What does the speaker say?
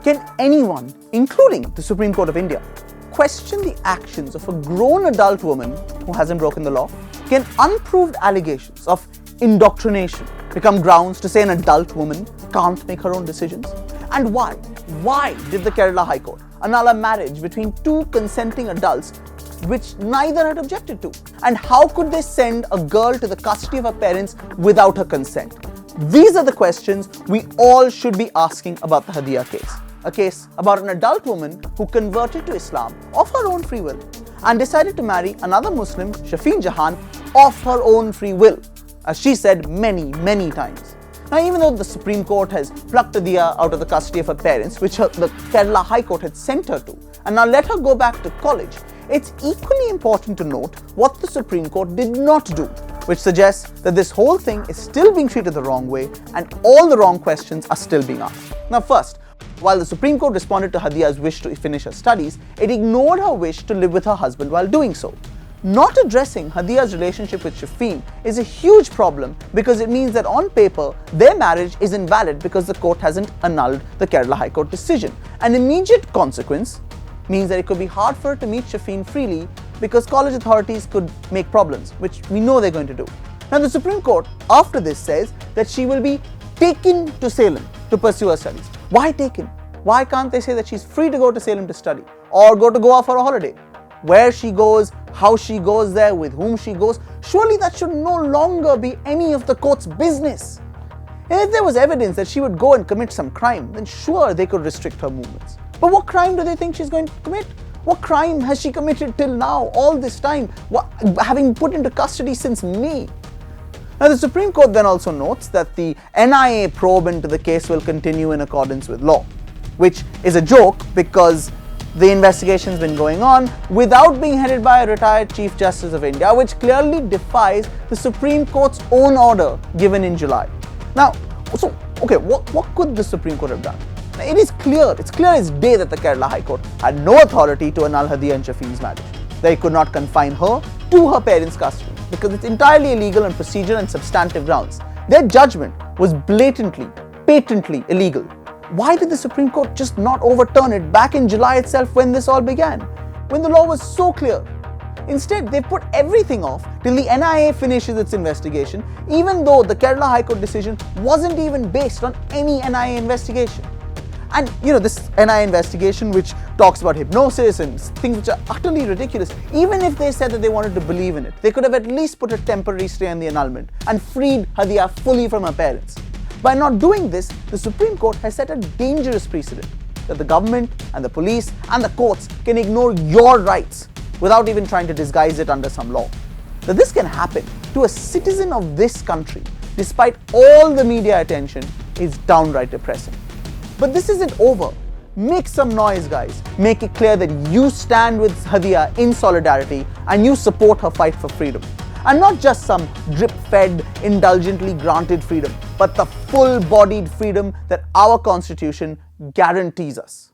Can anyone, including the Supreme Court of India, question the actions of a grown adult woman who hasn't broken the law? Can unproved allegations of indoctrination become grounds to say an adult woman can't make her own decisions? And why? Why did the Kerala High Court annul a marriage between two consenting adults which neither had objected to? And how could they send a girl to the custody of her parents without her consent? These are the questions we all should be asking about the Hadiya case. A case about an adult woman who converted to Islam of her own free will and decided to marry another Muslim, Shafin Jahan, of her own free will, as she said many times. Now, even though the Supreme Court has plucked Hadiya out of the custody of her parents, which the Kerala High Court had sent her to, and now let her go back to college, it's equally important to note what the Supreme Court did not do, which suggests that this whole thing is still being treated the wrong way and all the wrong questions are still being asked. Now, first, while the Supreme Court responded to Hadiya's wish to finish her studies, it ignored her wish to live with her husband while doing so. Not addressing Hadiya's relationship with Shafin is a huge problem because it means that on paper, their marriage is invalid because the court hasn't annulled the Kerala High Court decision. An immediate consequence means that it could be hard for her to meet Shafin freely because college authorities could make problems, which we know they're going to do. Now, the Supreme Court, after this, says that she will be taken to Salem to pursue her studies. Why taken? Why can't they say that she's free to go to Salem to study or go to Goa for a holiday? Where she goes, how she goes there, with whom she goes, surely that should no longer be any of the court's business. And if there was evidence that she would go and commit some crime, then sure, they could restrict her movements. But what crime do they think she's going to commit? What crime has she committed till now, all this time, having put into custody since May? Now, the Supreme Court then also notes that the NIA probe into the case will continue in accordance with law, which is a joke because the investigation's been going on without being headed by a retired Chief Justice of India, which clearly defies the Supreme Court's own order given in July. Now, what could the Supreme Court have done? Now, it's clear as day that the Kerala High Court had no authority to annul Hadiya and Shafin's marriage. They could not confine her to her parents' custody because it's entirely illegal on procedural and substantive grounds. Their judgment was patently illegal. Why did the Supreme Court just not overturn it back in July itself when this all began, when the law was so clear? Instead, they put everything off till the NIA finishes its investigation, even though the Kerala High Court decision wasn't even based on any NIA investigation. And this NIA investigation, which talks about hypnosis and things which are utterly ridiculous, even if they said that they wanted to believe in it, they could have at least put a temporary stay on the annulment and freed Hadiya fully from her parents. By not doing this, the Supreme Court has set a dangerous precedent that the government and the police and the courts can ignore your rights without even trying to disguise it under some law. That this can happen to a citizen of this country, despite all the media attention, is downright depressing. But this isn't over. Make some noise, guys. Make it clear that you stand with Hadiya in solidarity and you support her fight for freedom. And not just some drip-fed, indulgently granted freedom, but the full-bodied freedom that our Constitution guarantees us.